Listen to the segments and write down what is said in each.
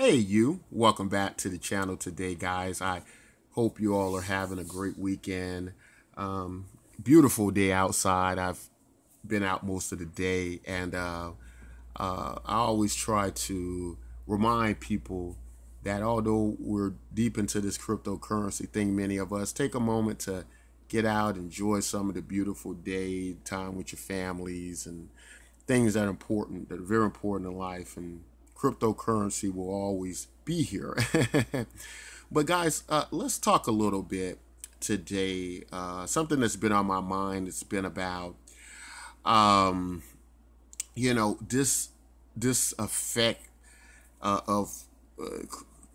Hey you, welcome back to the channel today, guys. I hope you all are having a great weekend. Um, Beautiful day outside. I've been out most of the day, and I always try to remind people that although we're deep into this cryptocurrency thing, many of us take a moment to get out, enjoy some of the beautiful day, time with your families, and things that are important, that are very important in life. And cryptocurrency will always be here. But guys, let's talk a little bit today. Something that's been on my mind. It's been about, um, this effect of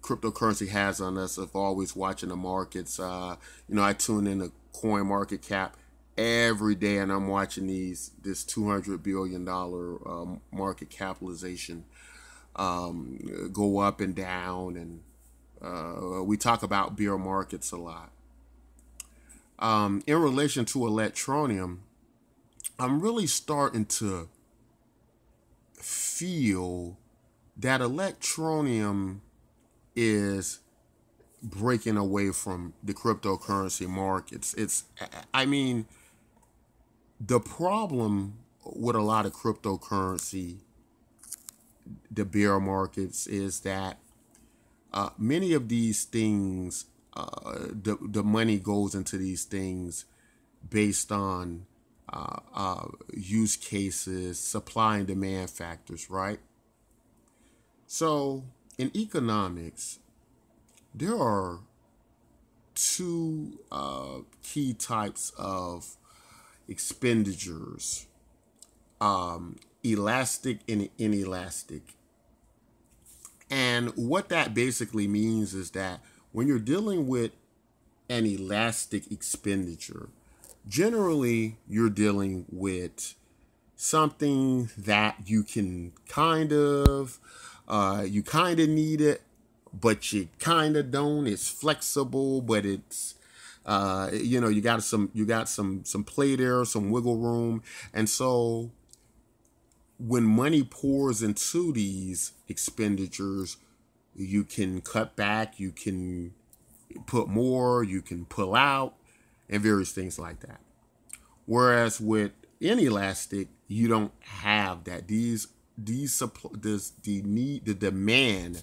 cryptocurrency has on us of always watching the markets. I tune in to Coin Market Cap every day, and I'm watching this $200 billion market capitalization go up and down, and we talk about bear markets a lot. In relation to Electroneum, I'm really starting to feel that Electroneum is breaking away from the cryptocurrency markets. I mean, the problem with a lot of cryptocurrency, the bear markets, is that many of these things, the money goes into these things based on use cases, supply and demand factors, right? So in economics, there are two key types of expenditures, elastic and inelastic. And what that basically means is that when you're dealing with an elastic expenditure, generally you're dealing with something that you can you kind of need it, but you kind of don't. It's flexible, but it's you got some play there, some wiggle room. And so when money pours into these expenditures, you can cut back, you can put more, you can pull out, and various things like that. Whereas with inelastic, you don't have that. The demand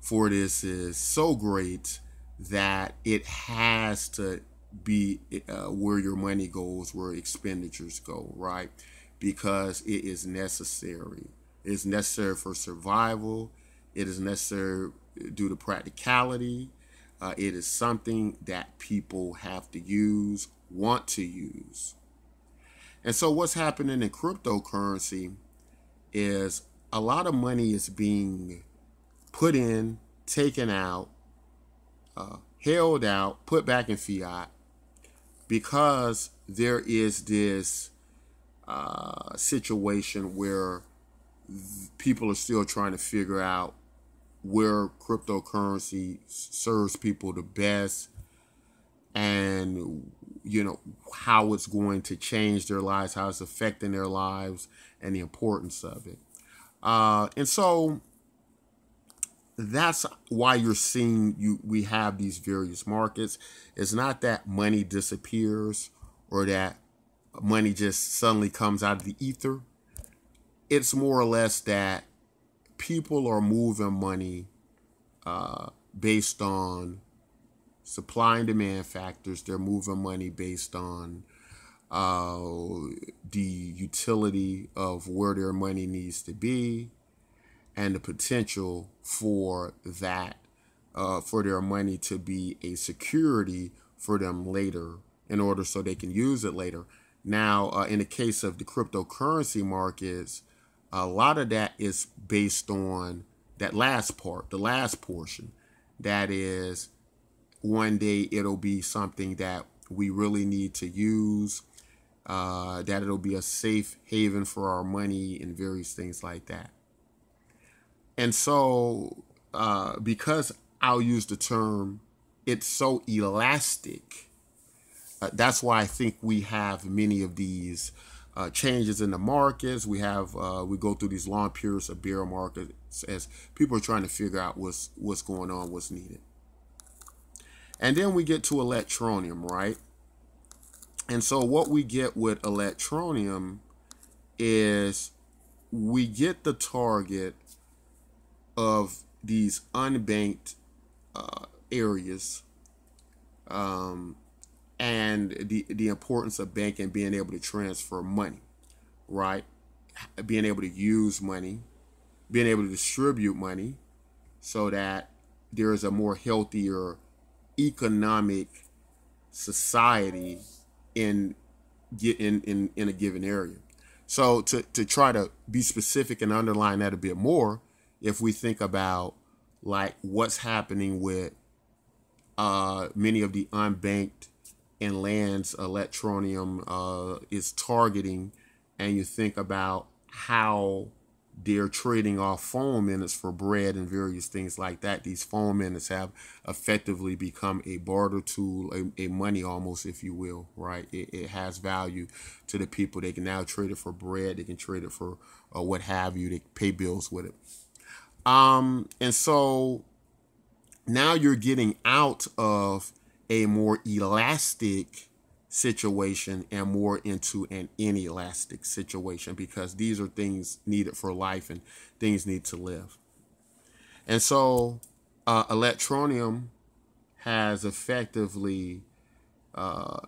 for this is so great that it has to be where your money goes, where expenditures go, right? Because it is necessary. It's necessary for survival. It is necessary due to practicality. It is something that people have to use, want to use. And so what's happening in cryptocurrency is a lot of money is being put in, taken out, held out, put back in fiat, because there is this situation where people are still trying to figure out where cryptocurrency serves people the best, and how it's going to change their lives, how it's affecting their lives, and the importance of it. And so that's why you're seeing we have these various markets. It's not that money disappears or that money just suddenly comes out of the ether. It's more or less that people are moving money based on supply and demand factors. They're moving money based on the utility of where their money needs to be, and the potential for that, for their money to be a security for them later, in order so they can use it later. Now, in the case of the cryptocurrency markets, a lot of that is based on that last part, the last portion. That is, one day it'll be something that we really need to use, that it'll be a safe haven for our money and various things like that. And so, because I'll use the term, it's so elastic, that's why I think we have many of these changes in the markets. We go through these long periods of bear markets as people are trying to figure out what's going on, what's needed. And then we get to Electroneum, right? And so what we get with Electroneum is we get the target of these unbanked areas, and the importance of banking, being able to transfer money, right? Being able to use money, being able to distribute money so that there is a more healthier economic society in a given area. So to try to be specific and underline that a bit more, if we think about like what's happening with many of the unbanked and lands Electroneum is targeting, and you think about how they're trading off phone minutes for bread and various things like that. These phone minutes have effectively become a barter tool, a money almost, if you will, right? It has value to the people. They can now trade it for bread. They can trade it for what have you. They pay bills with it. And so now you're getting out of a more elastic situation and more into an inelastic situation, because these are things needed for life and things need to live. And so Electroneum has effectively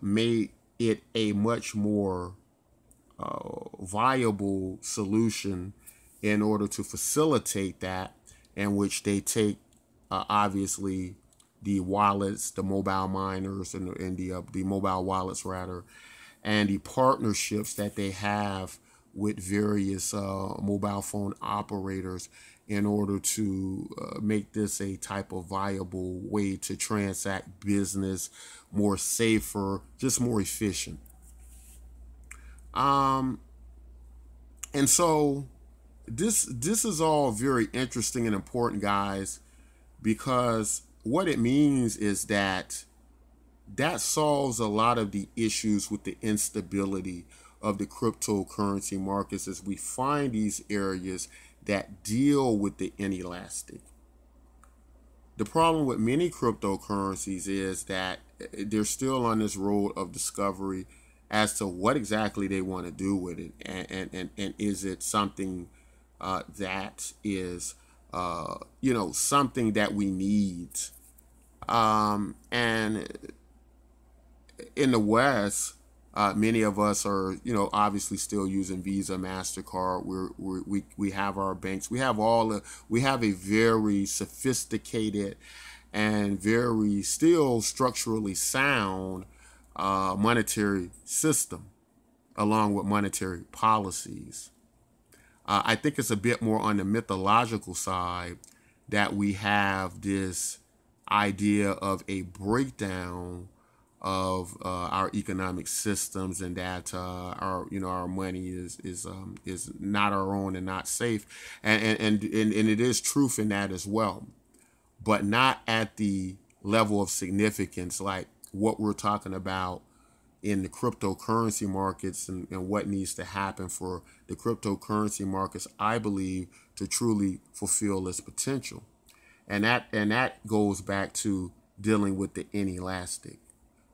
made it a much more viable solution in order to facilitate that, in which they take obviously the wallets, the mobile miners, and the mobile wallets rather, and the partnerships that they have with various mobile phone operators in order to make this a type of viable way to transact business, more safer, just more efficient. And so this is all very interesting and important, guys, because what it means is that solves a lot of the issues with the instability of the cryptocurrency markets, as we find these areas that deal with the inelastic. The problem with many cryptocurrencies is that they're still on this road of discovery as to what exactly they want to do with it, and is it something that is something that we need. And in the West, many of us are, obviously still using Visa, MasterCard. We have our banks. We have a very sophisticated and very still structurally sound monetary system, along with monetary policies. I think it's a bit more on the mythological side that we have this idea of a breakdown of our economic systems, and that our money is not our own and not safe, and it is truth in that as well, but not at the level of significance like what we're talking about in the cryptocurrency markets, and what needs to happen for the cryptocurrency markets, I believe, to truly fulfill its potential. And that goes back to dealing with the inelastic.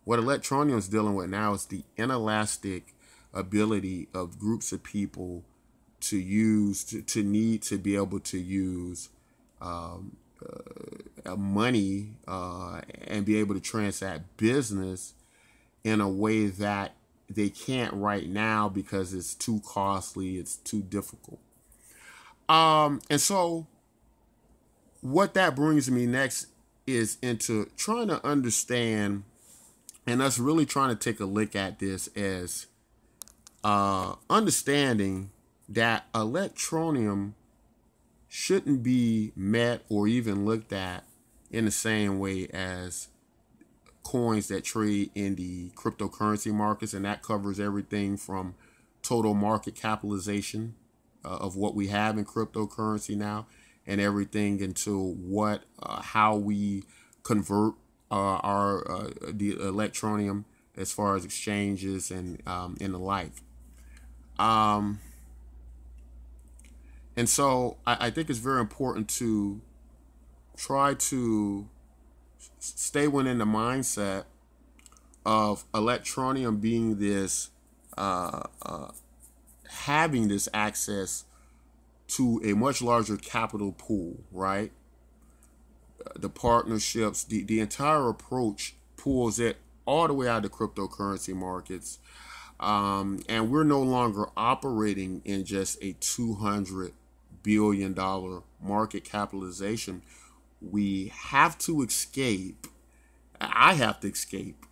What Electroneum is dealing with now is the inelastic ability of groups of people to need to be able to use money and be able to transact business in a way that they can't right now because it's too costly, it's too difficult. And so what that brings me next is into trying to understand, and us really trying to take a look at this as understanding that Electroneum shouldn't be met or even looked at in the same way as coins that trade in the cryptocurrency markets, and that covers everything from total market capitalization of what we have in cryptocurrency now, and everything into how we convert the Electroneum as far as exchanges and the like. Um, and so I think it's very important to try to stay within the mindset of Electroneum being this, uh, uh, having this access to a much larger capital pool, right? The partnerships, the entire approach pulls it all the way out of the cryptocurrency markets. And we're no longer operating in just a $200 billion market capitalization. We have to escape. I have to escape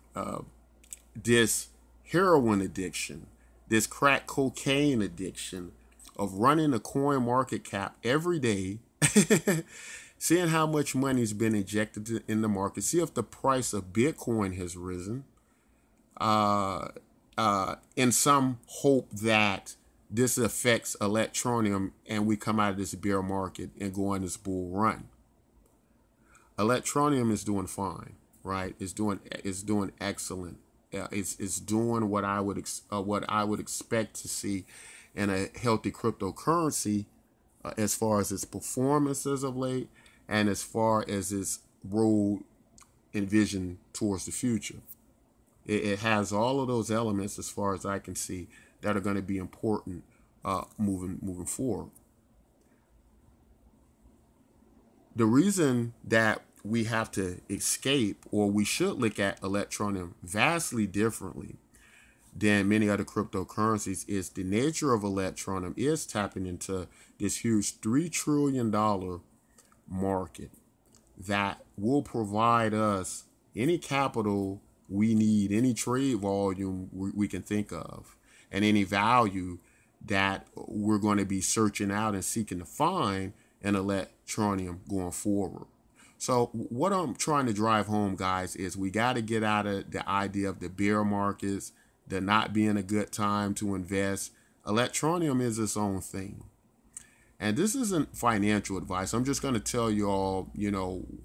this heroin addiction, this crack cocaine addiction of running a coin market cap every day, seeing how much money's been injected in the market, see if the price of Bitcoin has risen, in some hope that this affects Electroneum and we come out of this bear market and go on this bull run. Electroneum is doing fine, right? It's doing excellent. It's doing what I would expect to see in a healthy cryptocurrency, as far as its performance as of late, and as far as its road and vision towards the future. It has all of those elements, as far as I can see, that are going to be important moving forward. The reason that we have to escape, or we should look at Electroneum vastly differently than many other cryptocurrencies, is the nature of Electroneum is tapping into this huge $3 trillion market that will provide us any capital we need, any trade volume we can think of, and any value that we're going to be searching out and seeking to find in Electroneum going forward. So what I'm trying to drive home, guys, is we got to get out of the idea of the bear markets, the not being a good time to invest. Electroneum is its own thing. And this isn't financial advice. I'm just going to tell you all,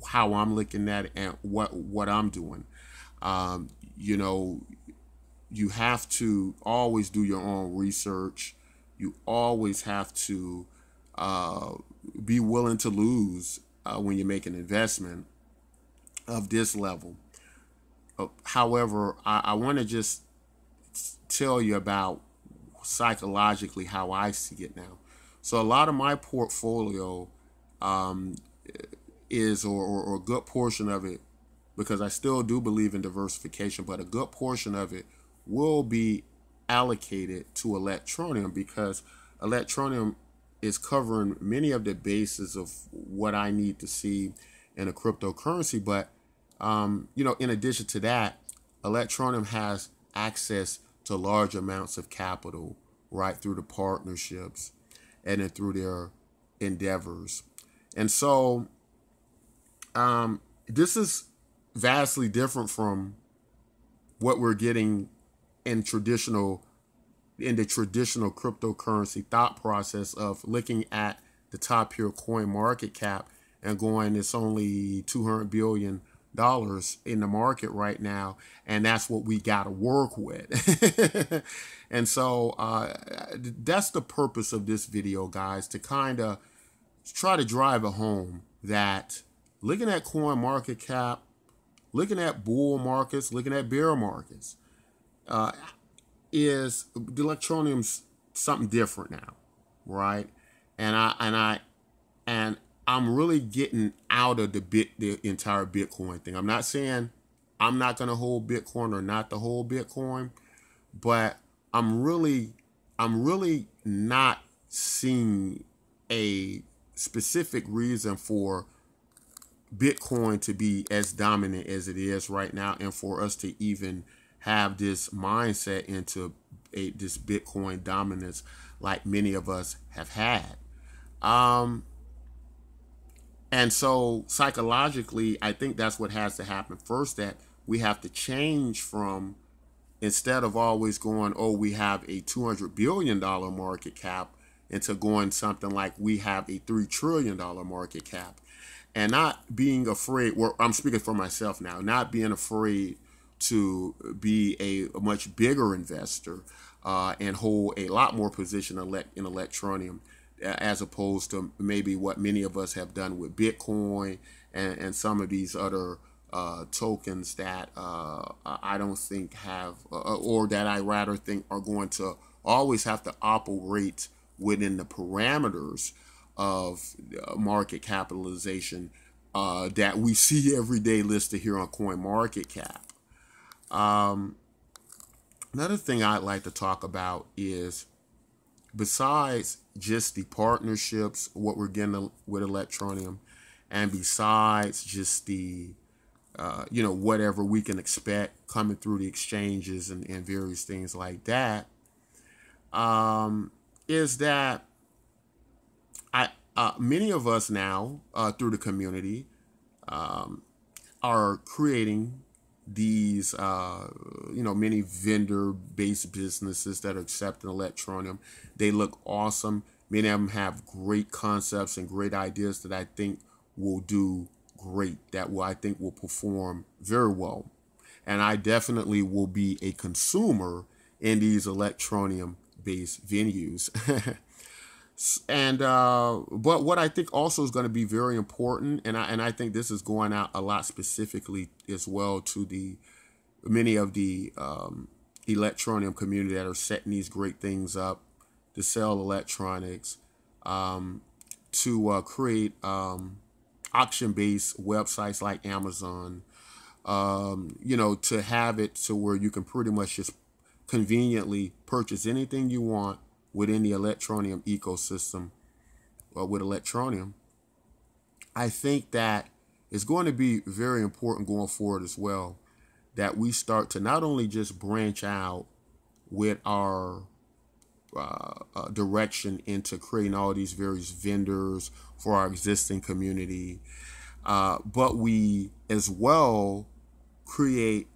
how I'm looking at it and what I'm doing. You have to always do your own research. You always have to be willing to lose when you make an investment of this level. However, I want to just tell you about psychologically how I see it now. So a lot of my portfolio is, or a good portion of it, because I still do believe in diversification, but a good portion of it will be allocated to Electroneum, because Electroneum is covering many of the bases of what I need to see in a cryptocurrency. But, in addition to that, Electroneum has access to large amounts of capital, right, through the partnerships and then through their endeavors. And so this is vastly different from what we're getting in the traditional cryptocurrency thought process of looking at the top tier coin market cap and going, it's only $200 billion in the market right now, and that's what we got to work with. And so that's the purpose of this video, guys, to kind of try to drive it home that looking at coin market cap, looking at bull markets, looking at bear markets, is the Electroneum's something different now, right? And I'm really getting out of the entire Bitcoin thing. I'm not saying I'm not going to hold Bitcoin or not to hold Bitcoin, but I'm really not seeing a specific reason for Bitcoin to be as dominant as it is right now, and for us to even have this mindset into this Bitcoin dominance like many of us have had. And so psychologically, I think that's what has to happen first, that we have to change from, instead of always going, oh, we have a $200 billion market cap, into going something like we have a $3 trillion market cap. And not being afraid, well, I'm speaking for myself now, not being afraid to be a much bigger investor, and hold a lot more position in Electroneum, as opposed to maybe what many of us have done with Bitcoin and some of these other tokens that I don't think have, or that I rather think are going to always have to operate within the parameters of market capitalization that we see every day listed here on CoinMarketCap. Another thing I'd like to talk about is, besides just the partnerships, what we're getting with Electroneum, and besides just the whatever we can expect coming through the exchanges and various things like that, is that many of us now through the community are creating these many vendor-based businesses that are accepting Electroneum. They look awesome. Many of them have great concepts and great ideas that I think will do great, I think will perform very well. And I definitely will be a consumer in these Electroneum-based venues. And but what I think also is going to be very important, and I think this is going out a lot specifically as well to the many of the Electroneum community that are setting these great things up to sell electronics, to create auction-based websites like Amazon, to have it to where you can pretty much just conveniently purchase anything you want within the Electroneum ecosystem, or with Electroneum. I think that it's going to be very important going forward as well, that we start to not only just branch out with our direction into creating all these various vendors for our existing community, but we as well create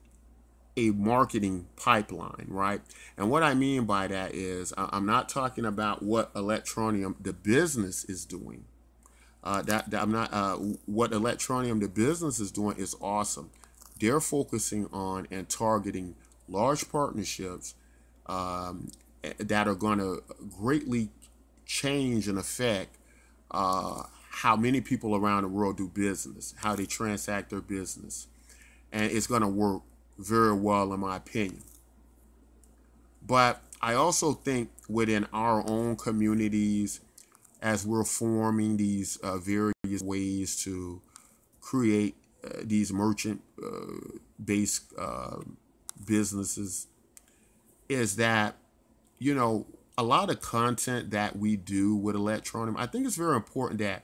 a marketing pipeline, right? And what I mean by that is, I'm not talking about what Electroneum, the business, is doing. That I'm not. What Electroneum, the business, is doing is awesome. They're focusing on and targeting large partnerships that are going to greatly change and affect how many people around the world do business, how they transact their business, and it's going to work very well, in my opinion. But I also think within our own communities, as we're forming these various ways to create these merchant-based businesses, is that, a lot of content that we do with Electroneum, I think it's very important that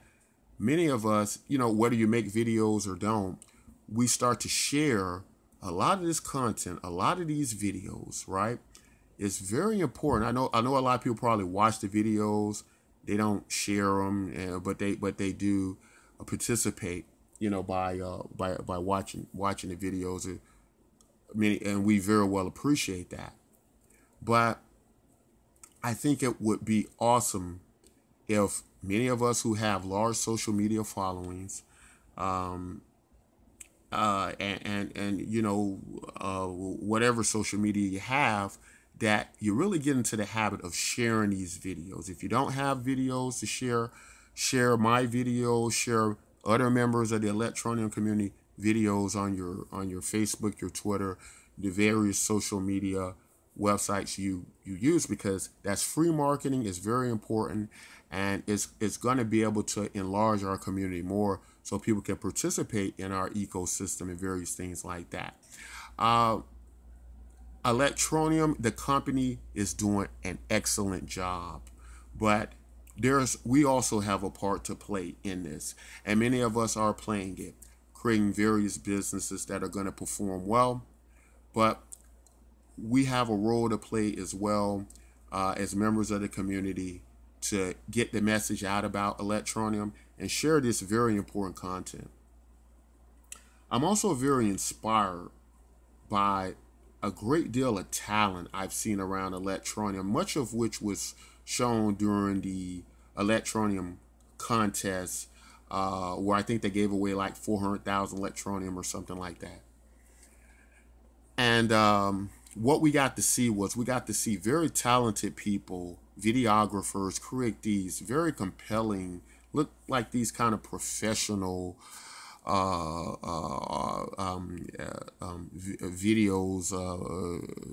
many of us, whether you make videos or don't, we start to share a lot of this content, a lot of these videos, right? It's very important. I know a lot of people probably watch the videos, they don't share them, but they do participate, by watching the videos. And we very well appreciate that. But I think it would be awesome if many of us who have large social media followings, whatever social media you have, that you really get into the habit of sharing these videos. If you don't have videos to share my videos, share other members of the Electroneum community videos on your Facebook, your Twitter, the various social media websites you use, because that's free marketing. Is very important, and it's going to be able to enlarge our community more, so people can participate in our ecosystem and various things like that. Electroneum, the company, is doing an excellent job, but we also have a part to play in this, and many of us are playing it, creating various businesses that are going to perform well. But we have a role to play as well, as members of the community, to get the message out about Electroneum and share this very important content. I'm also very inspired by a great deal of talent I've seen around Electroneum, much of which was shown during the Electroneum contest, where I think they gave away like 400,000 Electroneum or something like that. And what we got to see was we got to see very talented people, videographers, create these very compelling, look like these kind of professional videos,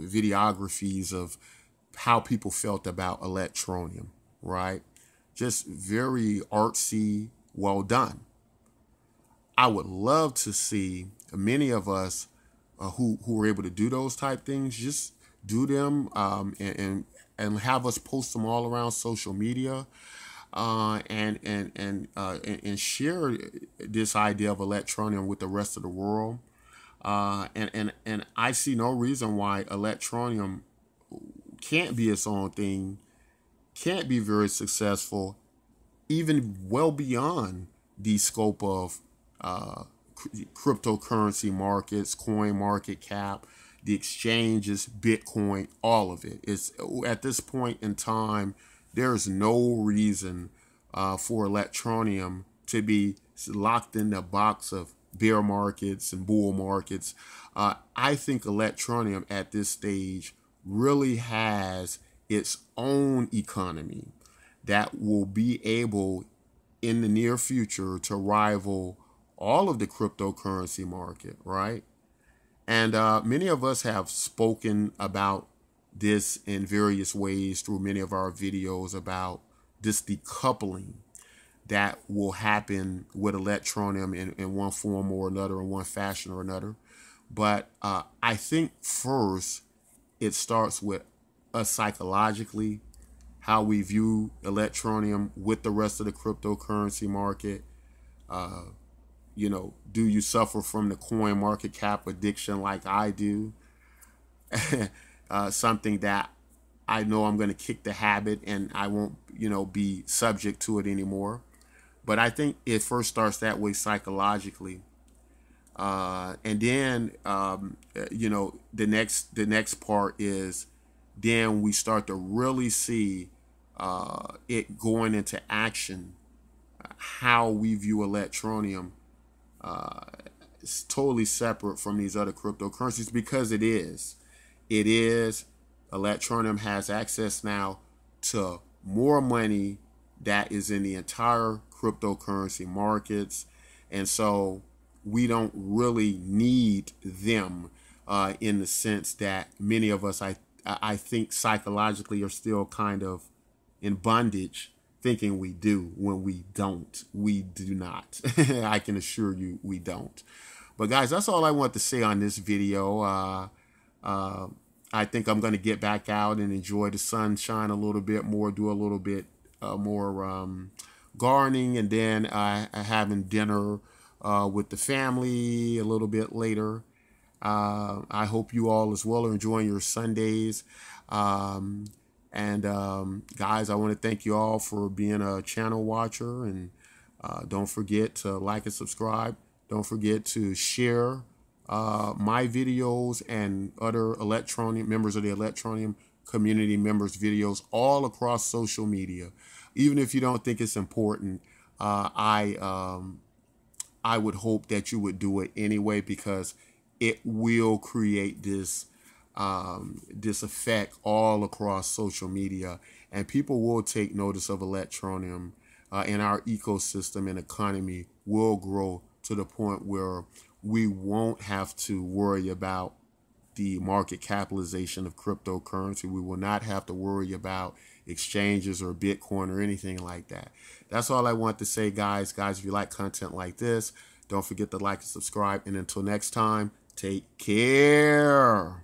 videographies of how people felt about Electroneum, right? Just very artsy, well done. I would love to see many of us who were able to do those type things, just do them, and have us post them all around social media, and share this idea of Electroneum with the rest of the world. And I see no reason why Electroneum can't be its own thing, can't be very successful, even well beyond the scope of cryptocurrency markets, coin market cap, the exchanges, Bitcoin, all of it. It's at this point in time, there's no reason for Electroneum to be locked in the box of bear markets and bull markets. I think Electroneum at this stage really has its own economy that will be able in the near future to rival all of the cryptocurrency market, right? And many of us have spoken about this in various ways through many of our videos about this decoupling that will happen with Electroneum in one form or another, in one fashion or another. But I think first it starts with us psychologically, how we view Electroneum with the rest of the cryptocurrency market. You know, do you suffer from the coin market cap addiction like I do? Something that I know I'm going to kick the habit and I won't, you know, be subject to it anymore. But I think it first starts that way psychologically. And then, you know, the next part is then we start to really see it going into action, how we view Electroneum. It's totally separate from these other cryptocurrencies because it is. It is. Electroneum has access now to more money that is in the entire cryptocurrency markets. And so we don't really need them in the sense that many of us, I think psychologically are still kind of in bondage thinking we do when we don't. We do not. I can assure you we don't. But guys, that's all I want to say on this video. I think I'm going to get back out and enjoy the sunshine a little bit more, do a little bit more gardening, and then having dinner with the family a little bit later. I hope you all as well are enjoying your Sundays. And guys, I want to thank you all for being a channel watcher, and don't forget to like and subscribe. Don't forget to share my videos and other Electroneum members of the Electroneum community members' videos all across social media. Even if you don't think it's important, I would hope that you would do it anyway, because it will create this this effect all across social media, and people will take notice of Electroneum, and our ecosystem and economy will grow to the point where we won't have to worry about the market capitalization of cryptocurrency. We will not have to worry about exchanges or Bitcoin or anything like that. That's all I want to say, guys. Guys, if you like content like this, don't forget to like and subscribe. And until next time, take care.